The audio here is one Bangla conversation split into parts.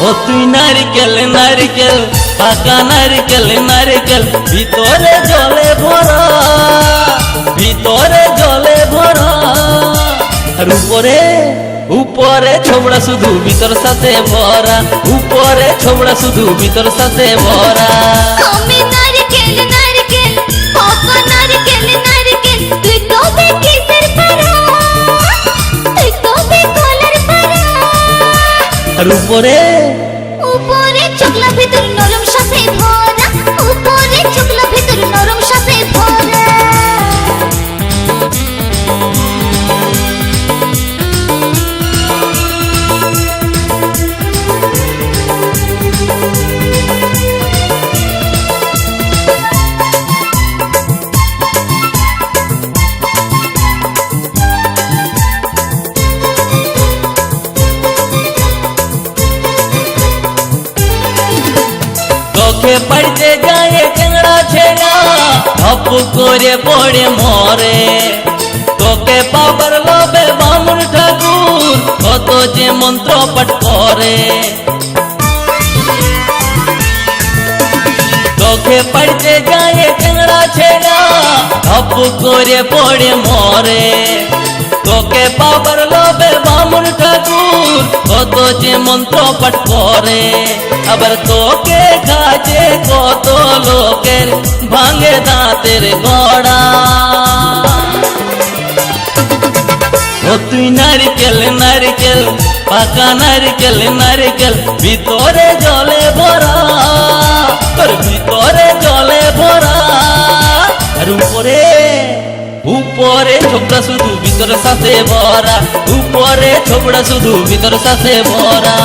ও তুই নারকেল নারকেল পাকা নারকেল নারকেল ভিতরে জলে ভরা, ভিতরে জলে ভরা। আর উপরে উপরে ছোবড়া শুধু ভিতর সাথে ভরা, উপরে ছোবড়া শুধু ভিতর সাথে ভরা। আমি নারকেল নারকেল পাকা নারকেল নারকেল তুই তবে কিসের পারা, তুই তবে কলার পারা। আর উপরে উপরে চোখলা ভিতর নরম সাথে ভরা, উপরে চোখলা ভিতর নরম সাথে ভরা। চোখে পড়তে যায় টেংরা ছেড়া ধপ করে পড়ে মরে। তোকে পাবার লোভে বামুন ঠাকুর কত যে মন্ত্র পাঠ করে। চোখে পড়তে যায় টেংরা ছেড়া ধপ করে পড়ে মরে। তোকে পাবার লোভে বামুন ঠাকুর কত যে মন্ত্র পাঠ করে। আবার তোকে কাজে কত লোকের ভাঙে দাঁতের গড়া। ও তুই নারকেল নারকেল পাকা নারকেল নারকেল ভিতরে জলে ভরা, তোর ভিতরে জলে ভরা। আর উপরে উপরে ছোবড়া শুধু ভিতর সাথে ভরা, উপরে ছোবড়া শুধু ভিতর সাথে ভরা।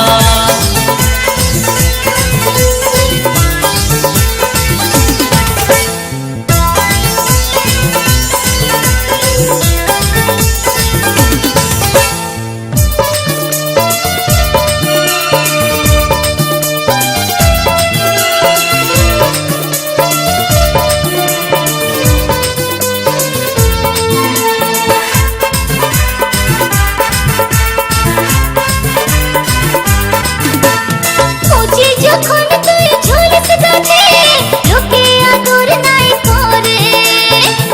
যখন তুই ঝুলস গাছে লোকে আদর নাই করে,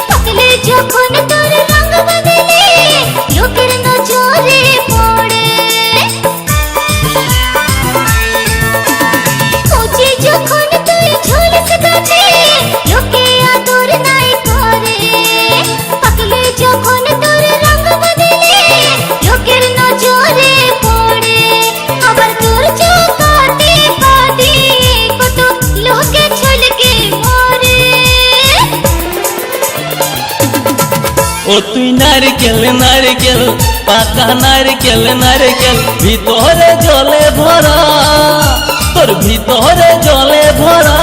পাকলে যখন তোর রং বদলে লোকের নজরে পড়ে। কচি যখন তুই ঝুলস গাছে লোকে আদর নাই করে, পাকলে যখন তোর রং বদলে লোকের নজরে পড়ে। আবার তোর চোখাতে কত লোকে ছলকে মরে। ও তুই নারকেল নারকেল পাকা নারকেল নারকেল ভিতরে জলে ভরা, তোর ভিতরে জলে ভরা।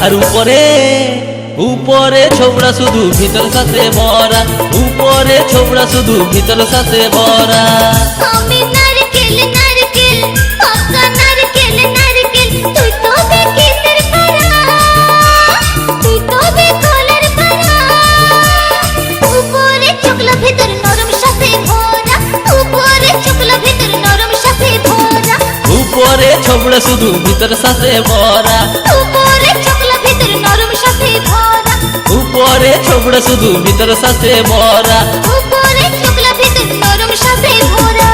আর উপরে উপরে ছোবড়া শুধু ভিতর সাথে ভরা, উপরে ছোবড়া শুধু ভিতর সাথে ভরা। আমি নারকেল নারকেল পাকা নারকেল নারকেল তুই তবে কিসের পারা, তুই তবে কলার পারা। উপরে চোখলা ভিতর নরম সাথে ভরা, উপরে চোখলা ভিতর নরম সাথে ভরা। উপরে ছোবড়া শুধু ভিতর সাথে ভরা, উপরে চোখলা ভিতর নরম সাথে ভরা। উপরে ছোবড়া শুধু ভিতর সাথে ভরা। উপরে চোখলা ভিতর নরম সাথে ভরা।